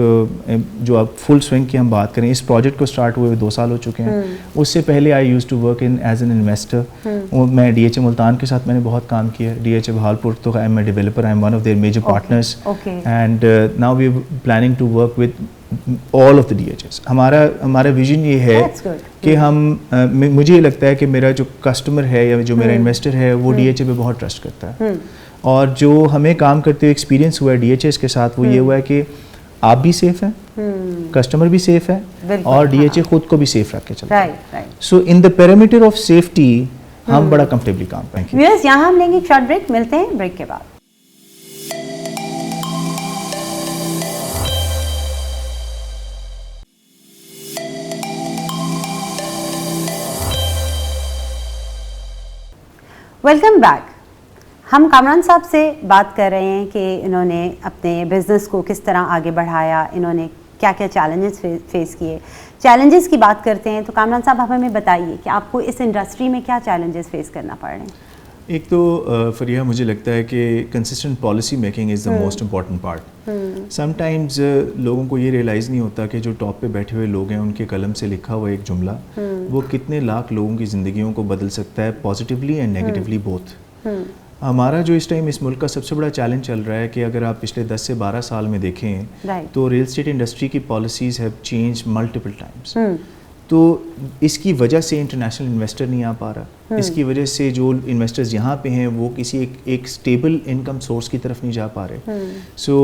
جو اب فل سوئنگ کی ہم بات کریں, اس پروجیکٹ کو اسٹارٹ ہوئے 2 سال ہو چکے ہیں. اس سے پہلے I use to work in as an investor. میں ڈی ایچ اے ملتان کے ساتھ میں نے بہت کام کیا. ڈی ایچ اے بہالپور تو I am a developer, I am one of their major partners. And now we are planning to work with all of the DHS. ہمارا ویژن یہ ہے کہ ہم مجھے یہ لگتا ہے کہ میرا جو کسٹمر ہے یا جو میرا انویسٹر ہے وہ ڈی ایچ اے پہ بہت ٹرسٹ کرتا ہے. اور جو ہمیں کام کرتے ہوئے ایکسپیرینس ہوا ہے ڈی ایچ ایس کے ساتھ وہ یہ ہوا ہے کہ آپ بھی سیف ہیں, کسٹمر بھی سیف ہے, اور ڈی ایچ اے خود کو بھی سیف رکھ کے چلتا ہے. سو ان دا پیرامیٹر آف سیفٹی ہم بڑا کمفرٹیبلی کام کریں گے. ویئرز یہاں ہم لیں گے ایک شارٹ بریک, ملتے ہیں بریک کے بعد. Welcome back. ہم کامران صاحب سے بات کر رہے ہیں کہ انہوں نے اپنے بزنس کو کس طرح آگے بڑھایا, انہوں نے کیا کیا چیلنجز فیس کیے. چیلنجز کی بات کرتے ہیں تو کامران صاحب آپ ہمیں بتائیے کہ آپ کو اس انڈسٹری میں کیا چیلنجز فیس کرنا پڑ رہے ہیں؟ ایک تو فریحہ مجھے لگتا ہے کہ consistent policy making is the most important part. Some times لوگوں کو یہ ریئلائز نہیں ہوتا کہ جو ٹاپ پہ بیٹھے ہوئے لوگ ہیں ان کے قلم سے لکھا ہوا ایک جملہ وہ کتنے لاکھ لوگوں کی زندگیوں کو بدل سکتا ہے, پازیٹیولی اینڈ نیگیٹیولی بوتھ. ہمارا جو اس ٹائم اس ملک کا سب سے بڑا چیلنج چل رہا ہے کہ اگر آپ پچھلے 10 سے 12 سال میں دیکھیں تو ریئل اسٹیٹ انڈسٹری کی policies have change multiple Times. تو اس کی وجہ سے انٹرنیشنل انویسٹر نہیں آ پا رہا, اس کی وجہ سے جو انویسٹرز یہاں پہ ہیں وہ کسی ایک اسٹیبل انکم سورس کی طرف نہیں جا پا رہے. سو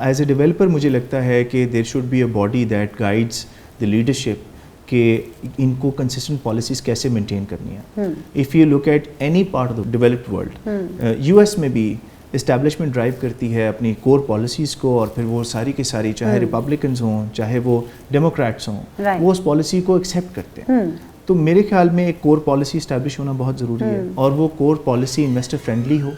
ایز اے ڈیولپر مجھے لگتا ہے کہ there should be a body that guides the leadership کہ ان کو کنسسٹنٹ پالیسیز کیسے مینٹین کرنی ہے. If you look at any part of the developed world, U S میں بھی اسٹیبلشمنٹ ڈرائیو کرتی ہے اپنی کور پالیسیز کو, اور پھر وہ ساری کی ساری چاہے ریپبلکنز ہوں چاہے وہ ڈیموکریٹس ہوں وہ اس پالیسی کو ایکسیپٹ کرتے ہیں. تو میرے خیال میں ایک کور پالیسی اسٹیبلش ہونا بہت ضروری ہے, اور وہ کور پالیسی انویسٹر فرینڈلی ہو.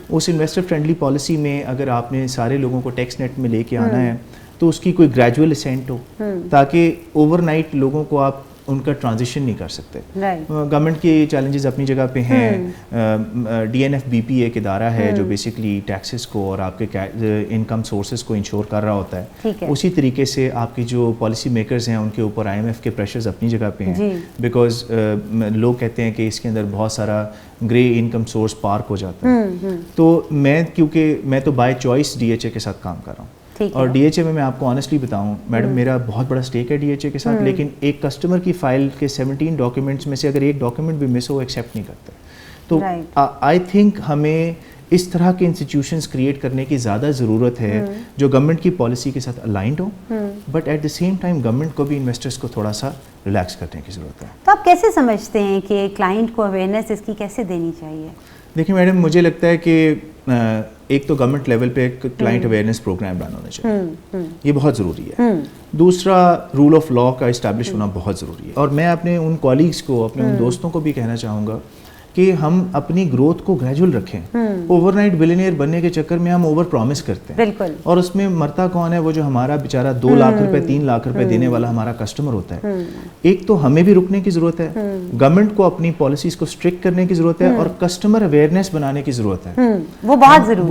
اس انویسٹر فرینڈلی پالیسی میں اگر آپ نے سارے لوگوں کو ٹیکس نیٹ میں لے کے آنا ہے تو اس کی کوئی گریجول اسینٹ ہو, تاکہ اوور نائٹ لوگوں کو آپ ان کا ٹرانزیشن نہیں کر سکتے. گورنمنٹ کے چیلنجز اپنی جگہ پہ ہیں. DNFBP ایک ادارہ ہے جو بیسکلی ٹیکسز کو اور آپ کے انکم سورسز کو انشور کر رہا ہوتا ہے. اسی طریقے سے آپ کے جو پالیسی میکرز ہیں ان کے اوپر IMF کے پریشرز اپنی جگہ پہ ہیں, بیکاز لوگ کہتے ہیں کہ اس کے اندر بہت سارا گرے انکم سورس پارک ہو جاتا ہے. تو کیونکہ میں تو بائی چوائس DHA کے ساتھ کام کر رہا ہوں, اور DHA میں آپ کو آنیسٹلی بتاؤں میڈم میرا بہت بڑا اسٹیک ہے DHA کے ساتھ, لیکن ایک کسٹمر کی فائل کے 17 ڈاکیومنٹس میں سے اگر ایک ڈاکیومنٹ بھی مس ہو ایکسیپٹ نہیں کرتا. تو آئی تھنک ہمیں اس طرح کے انسٹیٹیوشنز کریٹ کرنے کی زیادہ ضرورت ہے جو گورنمنٹ کی پالیسی کے ساتھ الائنڈ ہوں, but at the same time government کو بھی انویسٹرز کو تھوڑا سا ریلیکس کرنے کی ضرورت ہے. تو آپ کیسے سمجھتے ہیں کہ کلائنٹ کو اویئرنیس اس کی کیسے دینی چاہیے؟ دیکھیں میڈم مجھے لگتا ہے کہ ایک تو گورنمنٹ لیول پہ ایک کلائنٹ اویئرنیس پروگرام رن ہونا چاہیے, یہ بہت ضروری ہے. دوسرا رول آف لا کا اسٹیبلش ہونا بہت ضروری ہے. اور میں اپنے ان کولیگس کو اپنے ان دوستوں کو بھی کہنا چاہوں گا کہ ہم اپنی گروتھ کو گریجول رکھیں. اوور نائٹ بلینئر بننے کے چکر میں ہم اوور پرومس کرتے ہیں, اور اس میں مرتا کون ہے؟ وہ جو ہمارا بیچارہ 2 لاکھ روپے 3 لاکھ روپے دینے والا ہمارا کسٹمر ہوتا ہے. ایک تو ہمیں بھی رکنے کی ضرورت ہے, گورنمنٹ کو اپنی پالیسیز کو اسٹرکٹ کرنے کی ضرورت ہے, اور کسٹمر اویئرنیس بنانے کی ضرورت ہے. وہ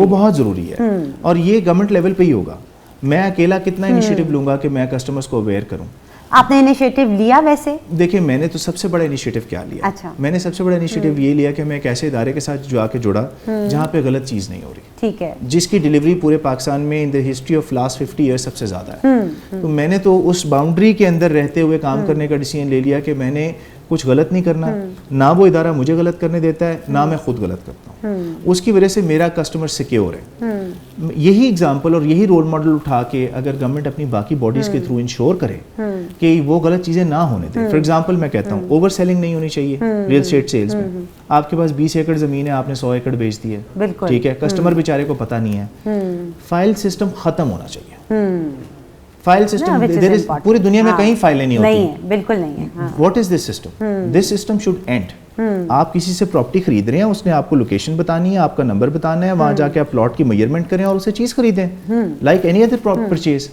بہت ضروری ہے, اور یہ گورنمنٹ لیول پہ ہی ہوگا. میں اکیلا کتنا انیشیٹو لوں گا کہ میں کسٹمرز کو اویئر کروں؟ آپ نے انیشیٹو لیا؟ ویسے دیکھیں میں نے تو سب سے بڑا انیشیٹو کیا لیا, میں نے سب سے بڑا انیشیٹو یہ لیا کہ میں ایک ایسے ادارے کے ساتھ جو آ کے جڑا جہاں پہ غلط چیز نہیں ہو رہی, ٹھیک ہے, جس کی ڈیلیوری پورے پاکستان میں in the history of last 50 year سب سے زیادہ ہے. تو میں نے تو اس باؤنڈری کے اندر رہتے ہوئے کام کرنے کا ڈیسیژن لے لیا کہ میں نے کچھ غلط نہیں کرنا, نہ وہ ادارہ مجھے غلط کرنے دیتا ہے نہ میں خود غلط کرتا ہوں. اس کی وجہ سے میرا کسٹمر سیکیور ہے. یہی اگزامپل اور یہی رول ماڈل اٹھا کے اگر گورنمنٹ اپنی باقی باڈیز کے تھرو انشور کرے کہ وہ غلط چیزیں نہ ہونے دیں. فار ایگزامپل میں کہتا ہوں اوور سیلنگ نہیں ہونی چاہیے ریئل اسٹیٹ سیلز میں. آپ کے پاس 20 ایکڑ زمین ہے, آپ نے 100 ایکڑ بیچ دی ہے, ٹھیک ہے, کسٹمر بیچارے کو پتہ نہیں ہے. فائل سسٹم ختم ہونا چاہیے. فائل سسٹم پوری دنیا میں کہیں فائلیں نہیں ہوتی, بالکل نہیں ہے. What is this system? This system should and. آپ کسی سے پراپرٹی خرید رہے ہیں, اس نے آپ کو لوکیشن بتانی ہے, آپ کا نمبر بتانا ہے, وہاں جا کے آپ پلاٹ کی میجرمنٹ کریں اور اسے چیز خریدیں لائک اینی ادر پرچیز.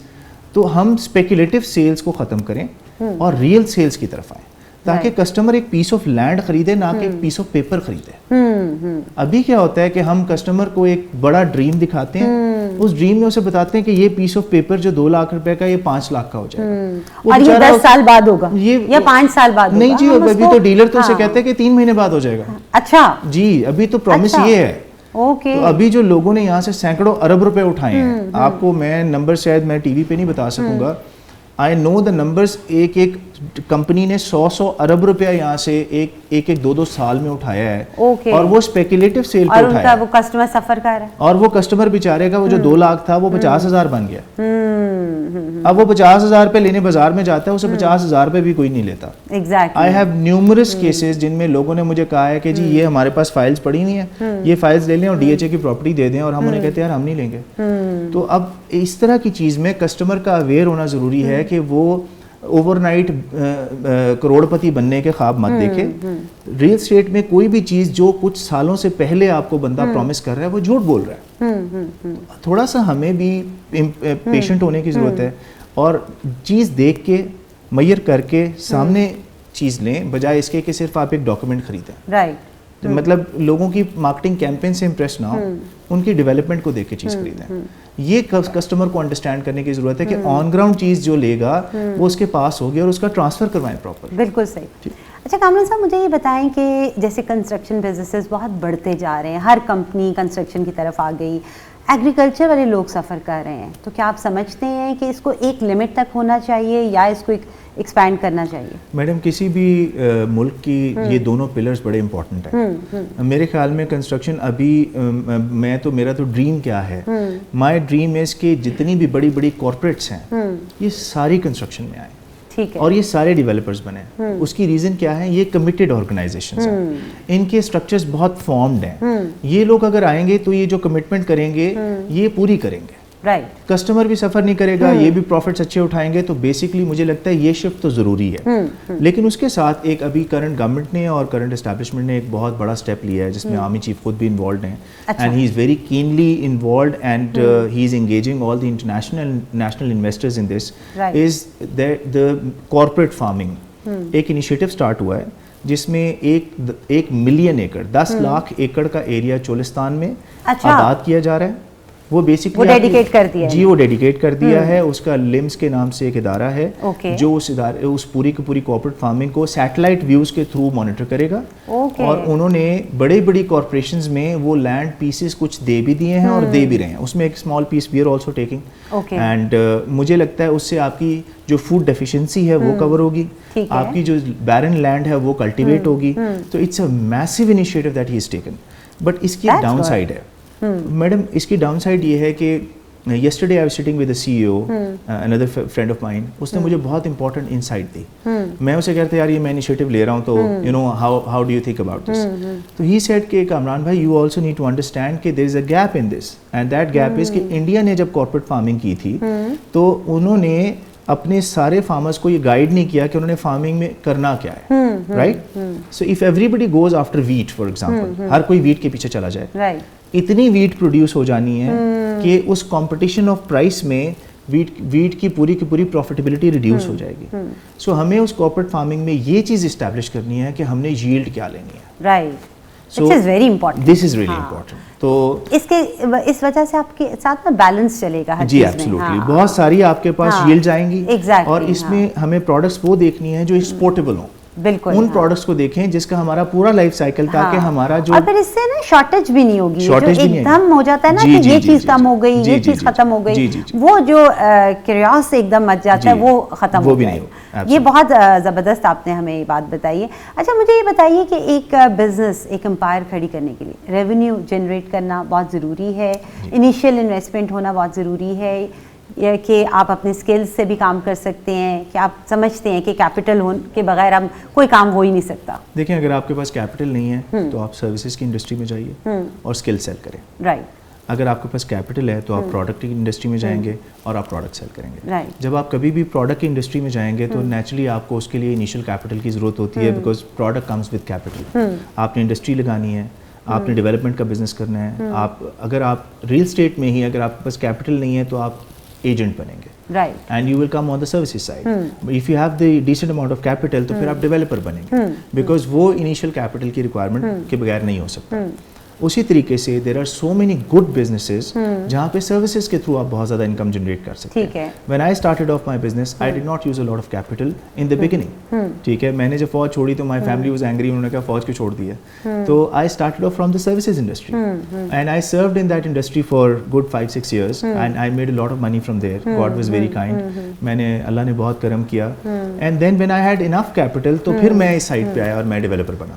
تو ہم اسپیکولیٹو سیلز کو ختم کریں اور ریئل سیلز کی طرف آئیں, تاکہ کسٹمر ایک پیس آف لینڈ خریدے نہ کہ ایک پیس آف پیپر خریدے. ابھی کیا ہوتا ہے کہ ہم کسٹمر کو ایک بڑا ڈریم دکھاتے ہیں, اس ڈریم میں اسے بتاتے ہیں کہ یہ پیس آف پیپر جو 2 لاکھ روپے کا یہ 5 لاکھ کا ہو جائے گا, اور یہ 10 سال بعد ہوگا یا 5 سال بعد. نہیں جی, ابھی تو ڈیلر تو اسے کہتے ہیں کہ 3 مہینے بعد ہو جائے گا. اچھا جی, ابھی تو پرومس یہ ہے. تو ابھی جو لوگوں نے یہاں سے سینکڑوں ارب روپے اٹھائے ہیں, آپ کو میں نمبر شاید میں ٹی وی پہ نہیں بتا سکوں گا, آئی نو دا نمبرز. ایک کمپنی نے 100 ارب روپیہ یہاں سے ایک 2 سال میں اٹھایا ہے, اور وہ اسپیکولیٹو سیل پہ اٹھایا, وہ کسٹمر سفر کر رہا ہے, اور وہ کسٹمر بیچارے کا وہ جو 2 لاکھ تھا وہ 50,000 بن گیا. اب وہ 50,000 پہ لینے بازار میں جاتا ہے, اسے 50,000 پہ بھی کوئی نہیں لیتا. آئی ہیو نیومرس کیسز جن میں لوگوں نے مجھے کہا ہے کہ جی یہ ہمارے پاس فائلز پڑی ہوئی ہیں, یہ فائلز لے لیں اور DHA کی پراپرٹی دے دیں, اور ہم انہیں کہتے ہیں یار ہم نہیں لیں گے. تو اب اس طرح کی چیز میں کسٹمر کا اویئر ہونا ضروری ہے کہ وہ اوور نائٹ کروڑ پتی بننے کے خواب مت دیکھے. ریئل اسٹیٹ میں کوئی بھی چیز جو کچھ سالوں سے پہلے آپ کو بندہ پرومس کر رہا ہے وہ جھوٹ بول رہا ہے. تھوڑا سا ہمیں بھی پیشنٹ ہونے کی ضرورت ہے, اور چیز دیکھ کے میئر کر کے سامنے چیز لیں, بجائے اس کے کہ صرف آپ ایک ڈاکیومنٹ خریدیں. مطلب لوگوں کی مارکیٹنگ کیمپین سے امپریس نہ ہو, ان کی ڈیولپمنٹ کو دیکھ کے چیز خریدیں. یہ کسٹمر کو انڈرسٹینڈ کرنے کی ضرورت ہے کہ آن گراؤنڈ چیز جو لے گا وہ اس کے پاس ہوگی اور اس کا ٹرانسفر کروائیں پراپر. بالکل صحیح. اچھا کامران صاحب, مجھے یہ بتائیں کہ جیسے کنسٹرکشن بزنسز بہت بڑھتے جا رہے ہیں, ہر کمپنی کنسٹرکشن کی طرف آ گئی, ایگریکلچر والے لوگ سفر کر رہے ہیں, تو کیا آپ سمجھتے ہیں کہ اس کو ایک لمٹ تک ہونا چاہیے یا اس کو ایکسپینڈ کرنا چاہیے؟ میڈم کسی بھی ملک کی یہ دونوں پلرز بڑے امپورٹنٹ ہیں. میرے خیال میں کنسٹرکشن ابھی میرا تو ڈریم کیا ہے, مائی ڈریم از کہ جتنی بھی بڑی بڑی کارپوریٹس ہیں یہ ساری کنسٹرکشن میں آئیں اور یہ سارے ڈیولپرز بنے. اس کی ریزن کیا ہے, یہ کمیٹڈ آرگنائزیشنز ہیں, ان کے اسٹرکچرز بہت فارمڈ ہیں. یہ لوگ اگر آئیں گے تو یہ جو کمٹمنٹ کریں گے یہ پوری کریں گے. کسٹمر بھی سفر نہیں کرے گا, یہ بھی پروفٹس اچھے اٹھائیں گے. تو بیسکلی مجھے لگتا ہے یہ شفٹ تو ضروری ہے. لیکن اس کے ساتھ ایک ابھی کرنٹ گورنمنٹ نے اور کرنٹ اسٹیبلشمنٹ نے ایک بہت بڑا اسٹیپ لیا ہے جس میں آرمی چیف خود بھی انوالوڈ ہیں, and he is very keenly involved and he is engaging all the international national investors in this, is the corporate farming. ایک انیشیٹو اسٹارٹ ہوا ہے جس میں 1 ملین ایکڑ 10 لاکھ ایکڑ کا ایریا چولستان میں آباد کیا جا رہا ہے. وہ بیسکلی ڈیڈیکیٹ کر دیا ہے. جی وہ ڈیڈیکیٹ کر دیا ہے. اس کا لمس کے نام سے ایک ادارہ ہے جو اس پوری کی پوری کارپوریٹ فارمنگ کو سیٹلائٹ ویوز کے تھرو مانیٹر کرے گا. اور انہوں نے بڑی کارپوریشنز میں وہ لینڈ پیسز کچھ دے بھی دیے ہیں اور دے بھی رہے ہیں. اس میں ایک small piece we are also taking, and مجھے لگتا ہے اس سے آپ کی جو فوڈ ڈیفیشنسی ہے وہ کور ہوگی, آپ کی جو بیرن لینڈ ہے وہ کلٹیویٹ ہوگی. تو it's a massive initiative that he has taken. But اس کی ڈاؤن سائڈ ہے میڈم, اس کی ڈاؤن سائڈ یہ ہے کہ yesterday I was sitting with the CEO, another friend of mine, اس نے مجھے بہت امپورٹنٹ انسائٹ دی. میں اسے کہتا یار یہ میں انیشیٹو لے رہا ہوں تو you know how do you think about this. تو he said کہ کامران بھائی you also need to understand کہ there is a gap in this, and that gap is کہ انڈیا نے جب کارپوریٹ فارمنگ کی تھی تو انہوں نے اپنے سارے فارمرز کو یہ گائیڈ نہیں کیا کہ انہوں نے فارمنگ میں کرنا کیا ہے, right. So if everybody goes after weight for example, ہر کوئی ویٹ کے پیچھے چلا جائے, اتنی ویٹ پروڈیوس ہو جانی ہے کہ اس کمپٹیشن آف پرائس میں ویٹ کی پوری پروفیٹیبلٹی ریڈیوس ہو جائے گی. سو ہمیں اس کارپوریٹ فارمنگ میں یہ چیز اسٹیبلش کرنی ہے کہ ہم نے ییلڈ کیا لینی ہے. Right, which is very important. This is really important. تو اس وجہ سے آپ کے ساتھ نا بیلنس چلے گا. جی ایبسولوٹلی, بہت ساری آپ کے پاس ییلڈ جائیں گی, اور اس میں ہمیں پروڈکٹس وہ دیکھنی ہے جو ایکسپورٹیبل ہوں. بالکل ان پروڈکٹس کو دیکھیں جس کا ہمارا پورا لائف سائیکل, تاکہ ہمارا جو, اور پھر اس سے نا شارٹیج بھی نہیں ہوگی. جو ایک دم ہو جاتا ہے نا کہ یہ چیز کم ہو گئی, یہ چیز ختم ہو گئی, وہ جو کیریوس سے ایک دم مچ جاتا ہے وہ ختم ہو گیا. یہ بہت زبردست آپ نے ہمیں یہ بات بتائی ہے. اچھا مجھے یہ بتائیے کہ ایک بزنس, ایک امپائر کھڑی کرنے کے لیے ریونیو جنریٹ کرنا بہت ضروری ہے, انیشیل انویسٹمنٹ ہونا بہت ضروری ہے, کہ آپ اپنے اسکلز سے بھی کام کر سکتے ہیں, کہ آپ سمجھتے ہیں کہ کیپٹل کے بغیر ہم کوئی کام ہو ہی نہیں سکتا. دیکھیں اگر آپ کے پاس کیپٹل نہیں ہے تو آپ سروسز کی انڈسٹری میں جائیے اور اسکل سیل کریں. رائٹ. اگر آپ کے پاس کیپٹل ہے تو آپ پروڈکٹ کی انڈسٹری میں جائیں گے اور آپ پروڈکٹ سیل کریں گے. جب آپ کبھی بھی پروڈکٹ کی انڈسٹری میں جائیں گے تو نیچرلی آپ کو اس کے لیے انیشیل کیپٹل کی ضرورت ہوتی ہے, because product comes with capital. آپ نے انڈسٹری لگانی ہے, آپ نے ڈیولپمنٹ کا بزنس کرنا ہے. اگر آپ ریل اسٹیٹ میں ہی اگر آپ کے پاس کیپٹل نہیں ہے تو آپ ایجنٹ بنیں گے, and you will come on the services side. If you have the decent amount of capital تو پھر آپ ڈیولپر بنیں گے, بیکاز وہ انیشیل کیپٹل کی ریکوائرمنٹ کے بغیر نہیں ہو سکتا. اسی طریقے سے there are so many good businesses جہاں پہ سروسز کے تھرو آپ بہت زیادہ انکم جنریٹ کر سکتے ہیں. When I started of my business I did not use a lot of capital in the beginning. ٹھیک ہے, میں نے جب فوج چھوڑی تو مائی فیملی واز اینگری, انہوں نے کہا فوج کیوں چھوڑ دیا. تو I started off from the services industry, and I served in that industry for good 5-6 years, and I made a lot of money from there. God was very kind, میں نے, اللہ نے بہت کرم کیا. And then when I had enough capital تو پھر میں اس سائڈ پہ آیا اور میں ڈیولپر بنا.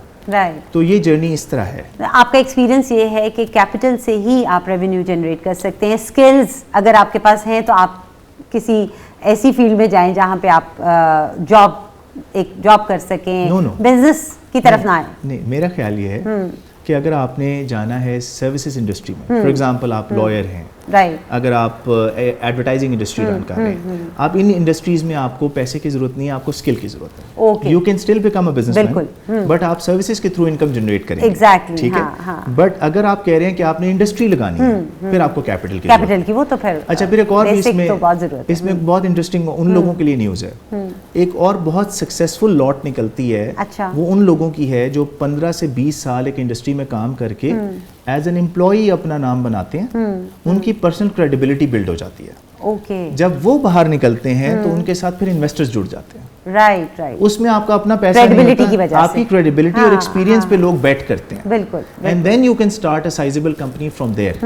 تو یہ جرنی اس طرح ہے. آپ کا ایکسپیرینس یہ ہے کہ کیپٹل سے ہی آپ ریونیو جنریٹ کر سکتے ہیں. اسکلز اگر آپ کے پاس ہیں تو آپ کسی ایسی فیلڈ میں جائیں جہاں پہ آپ جاب کر سکیں, بزنس کی طرف نہ آئیں. نہیں, میرا خیال یہ ہے کہ اگر آپ نے جانا ہے سروسز انڈسٹری میں, فار ایگزامپل آپ لائر ہیں, اگر آپ ایڈورٹائزنگ انڈسٹری رن کر رہے ہیں, آپ ان انڈسٹریز میں آپ کو پیسے کی ضرورت نہیں ہے, آپ کو اسکل کی ضرورت ہے. You can still become a business man, but آپ سروسز کے تھرو انکم جنریٹ کریں گے. ٹھیک ہے, بٹ اگر آپ کہہ رہے ہیں کہ آپ نے انڈسٹری لگانی ہے پھر آپ کو کیپٹل کی, وہ تو پھر. اچھا, پھر ایک اور بھی اس میں بہت انٹرسٹنگ ان لوگوں کے لیے نیوز ہے. ایک اور بہت سکسیزفل لاٹ نکلتی ہے, وہ ان لوگوں کی ہے جو 15 سے 20 سال ایک انڈسٹری میں کام کر کے ایز این امپلائی اپنا نام بناتے ہیں, ان کی پرسنل کریڈیبلٹی بلڈ ہو جاتی ہے. جب وہ باہر نکلتے ہیں تو ان کے ساتھ پھر انویسٹرز جڑ جاتے ہیں. رائٹ, اس میں آپ کا اپنا پیسہ نہیں ہوتا, آپ کی کریڈیبلٹی اور ایکسپیرینس پہ لوگ بیٹ کرتے ہیں. بالکل. And then you can start a sizeable company from there.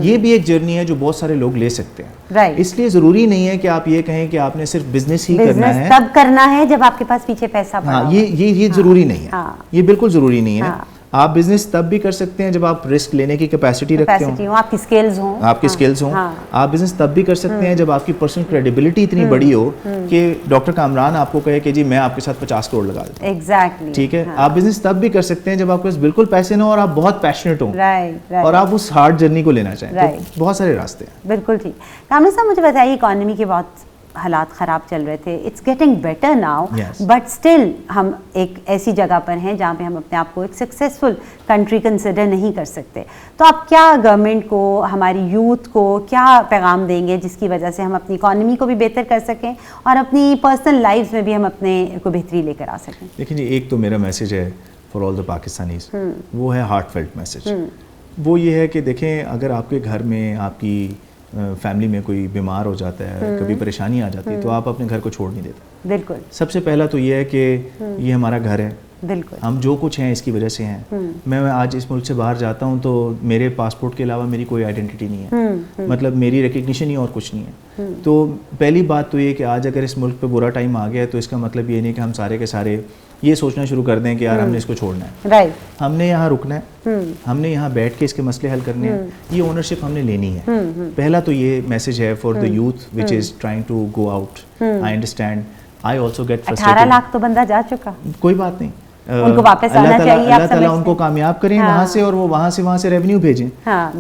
یہ بھی ایک جرنی ہے جو بہت سارے لوگ لے سکتے ہیں. اس لیے ضروری نہیں ہے کہ آپ یہ کہیں کہ آپ نے صرف بزنس ہی کرنا ہے, تب کرنا ہے جب آپ کے پاس پیچھے پیسہ پڑا. یہ ضروری نہیں ہے, یہ بالکل ضروری نہیں ہے. آپ بزنس تب بھی کر سکتے ہیں جب آپ رسک لینے کی کیپیسٹی رکھتے ہوں, آپ کی سکلز ہوں. آپ بزنس تب بھی کر سکتے ہیں جب آپ کی پرسنل کریڈیبلٹی اتنی بڑی ہو کہ ڈاکٹر کامران آپ کو کہے کہ جی میں آپ کے ساتھ 50 کروڑ لگا دیتا ہوں. ایگزیکٹلی. ٹھیک ہے, آپ بزنس تب بھی کر سکتے ہیں جب آپ کے پاس بالکل پیسے نہ ہو اور آپ بہت پیشنیٹ ہوں اور آپ اس ہارڈ جرنی کو لینا چاہیں. تو بہت سارے راستے ہیں. بالکل ٹھیک. کامران صاحب مجھے بتائیے, اکانومی کے بہت حالات خراب چل رہے تھے, it's getting better now, but still ہم ایک ایسی جگہ پر ہیں جہاں پہ ہم اپنے آپ کو ایک سکسیزفل کنٹری کنسیڈر نہیں کر سکتے. تو آپ کیا گورنمنٹ کو, ہماری یوتھ کو کیا پیغام دیں گے جس کی وجہ سے ہم اپنی اکانومی کو بھی بہتر کر سکیں اور اپنی پرسنل لائف میں بھی ہم اپنے کو بہتری لے کر آ سکیں؟ دیکھیں جی, ایک تو میرا میسیج ہے فار آل دا پاکستانیز, وہ ہے ہارٹ فیلٹ میسیج. وہ یہ ہے کہ دیکھیں, اگر آپ کے گھر میں آپ کی فیملی میں کوئی بیمار ہو جاتا ہے, کبھی پریشانی آ جاتی ہے, تو آپ اپنے گھر کو چھوڑ نہیں دیتے. بالکل. سب سے پہلا تو یہ ہے کہ یہ ہمارا گھر ہے, بالکل, ہم جو کچھ ہیں اس کی وجہ سے ہیں. میں آج اس ملک سے باہر جاتا ہوں تو میرے پاسپورٹ کے علاوہ میری کوئی آئیڈینٹی نہیں ہے, مطلب میری ریکگنیشن ہی اور کچھ نہیں ہے. تو پہلی بات تو یہ کہ آج اگر اس ملک پہ برا ٹائم آ گیا ہے تو اس کا مطلب یہ نہیں کہ ہم سارے کے سارے یہ سوچنا شروع کر دیں کہ یار ہم نے اس کو چھوڑنا ہے. ہم نے یہاں رکنا ہے, ہم نے یہاں بیٹھ کے اس کے مسئلے حل کرنے ہیں, یہ اونرشپ ہم نے لینی ہے. پہلا تو یہ میسیج ہے for the youth which is trying to go out. I understand, I also get frustrated. 18 lakh تو بندہ جا چکا, کوئی بات نہیں, ان کو واپس آنا چاہیے. اللہ تعالیٰ ان کو کامیاب کریں وہاں سے, اور وہ وہاں سے ریونیو بھیجیں.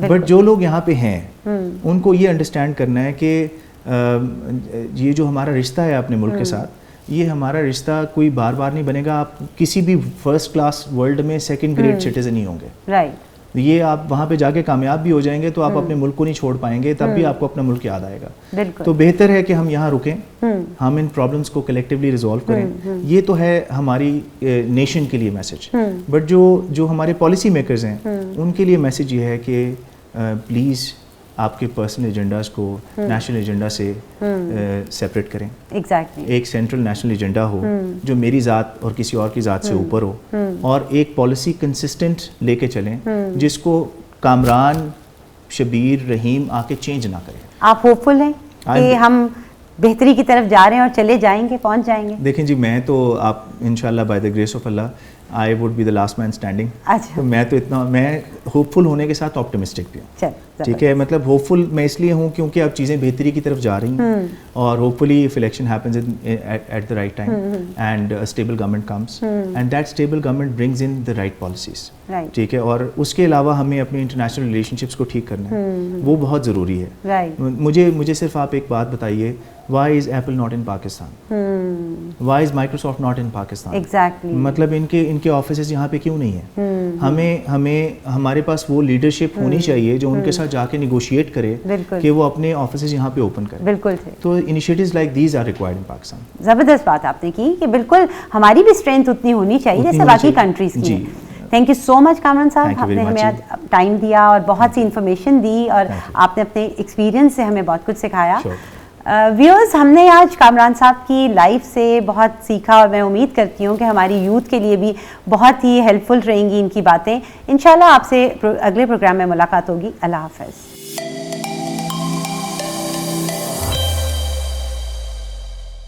بٹ جو لوگ یہاں پہ ہیں ان کو یہ انڈرسٹینڈ کرنا ہے کہ یہ جو ہمارا رشتہ ہے اپنے ملک کے ساتھ, یہ ہمارا رشتہ کوئی بار بار نہیں بنے گا. آپ کسی بھی فرسٹ کلاس ورلڈ میں سیکنڈ گریڈ سٹیزن ہی ہوں گے. یہ آپ وہاں پہ جا کے کامیاب بھی ہو جائیں گے تو آپ اپنے ملک کو نہیں چھوڑ پائیں گے, تب بھی آپ کو اپنا ملک یاد آئے گا. تو بہتر ہے کہ ہم یہاں رکیں, ہم ان پرابلمس کو کلیکٹیولی ریزالو کریں. یہ تو ہے ہماری نیشن کے لیے میسیج. بٹ جو ہمارے پالیسی میکرز ہیں ان کے لیے میسیج یہ ہے کہ پلیز آپ کے پرسنل ایجنڈاز کو نیشنل ایجنڈا سے سیپریٹ کریں. ایک سینٹرل نیشنل ایجنڈا ہو جو میری ذات اور کسی اور کی ذات سے اوپر ہو, اور ایک پالیسی کنسسٹنٹ لے کے چلیں جس کو کامران, شبیر, رحیم آ کے چینج نہ کریں. آپ ہوپ فل ہیں کہ ہم بہتری کی طرف جا رہے ہیں اور چلے جائیں گے, پہنچ جائیں گے؟ دیکھیں جی, میں تو آپ انشاءاللہ by the grace of Allah I would be the last man standing. تو میں تو اتنا, میں ہوپ فل ہونے کے ساتھ آپٹمسٹک بھی ہوں. ٹھیک ہے, مطلب ہوپ فل میں اس لیے ہوں کیونکہ اب چیزیں بہتری کی طرف جا رہی ہیں, اور hope fully if election happens at the right time and a stable government comes and that stable government brings in the right policies. ٹھیک ہے, اور اس کے علاوہ ہمیں اپنی انٹرنیشنل ریلیشن شپس کو ٹھیک کرنا ہے, وہ بہت ضروری ہے. مجھے صرف آپ ایک بات بتائیے, why is Apple not in Pakistan? Why is Microsoft not in Pakistan? Exactly. مطلب ان کے آفیسز یہاں پہ کیوں نہیں ہیں؟ ہمارے پاس وہ لیڈرشپ ہونی چاہیے جو ان کے ساتھ جا کے نیگوشیٹ کرے کہ وہ اپنے آفیسز یہاں پہ اوپن کریں. بالکل. تو initiatives like these are required in Pakistan. زبردست بات آپ نے کی کہ بالکل ہماری بھی اسٹرینتھ اتنی ہونی چاہیے جیسے باقی کنٹریز کی. تھینک یو سو مچ کامران صاحب, آپ نے ہمیں ٹائم دیا اور بہت سی انفارمیشن دی, اور آپ نے اپنے ایکسپیرینس سے ہمیں بہت کچھ سکھایا. ویورز, ہم نے آج کامران صاحب کی لائف سے بہت سیکھا, اور میں امید کرتی ہوں کہ ہماری یوتھ کے لیے بھی بہت ہی ہیلپ فل رہیں گی ان کی باتیں. انشاءاللہ آپ سے اگلے پروگرام میں ملاقات ہوگی. اللہ حافظ.